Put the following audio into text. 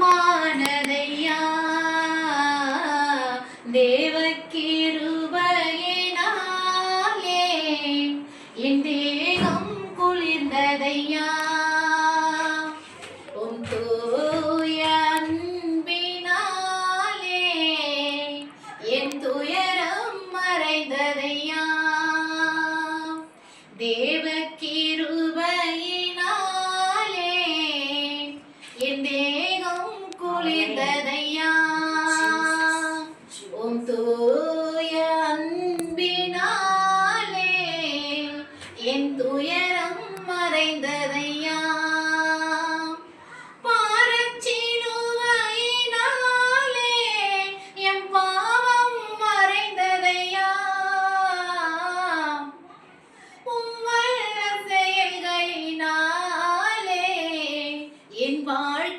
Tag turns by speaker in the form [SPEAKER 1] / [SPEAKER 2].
[SPEAKER 1] அதிசயமானதையா தேவக்கிருபையினாலே என் தேகம் குளிர்ந்ததையா உம் தூய அன்பினாலே என் துயரம் மறைந்ததையா தேவக்கிருபையினாலே என் தேகம் குளிர்ந்ததையா உம் தூய அன்பினாலே என் துயரம் மறைந்ததையா பாரச்சிலுவையினாலே என் பாவம் மறைந்ததையா உம் வல்ல செயல்களினாலே என் வாழ்க்கை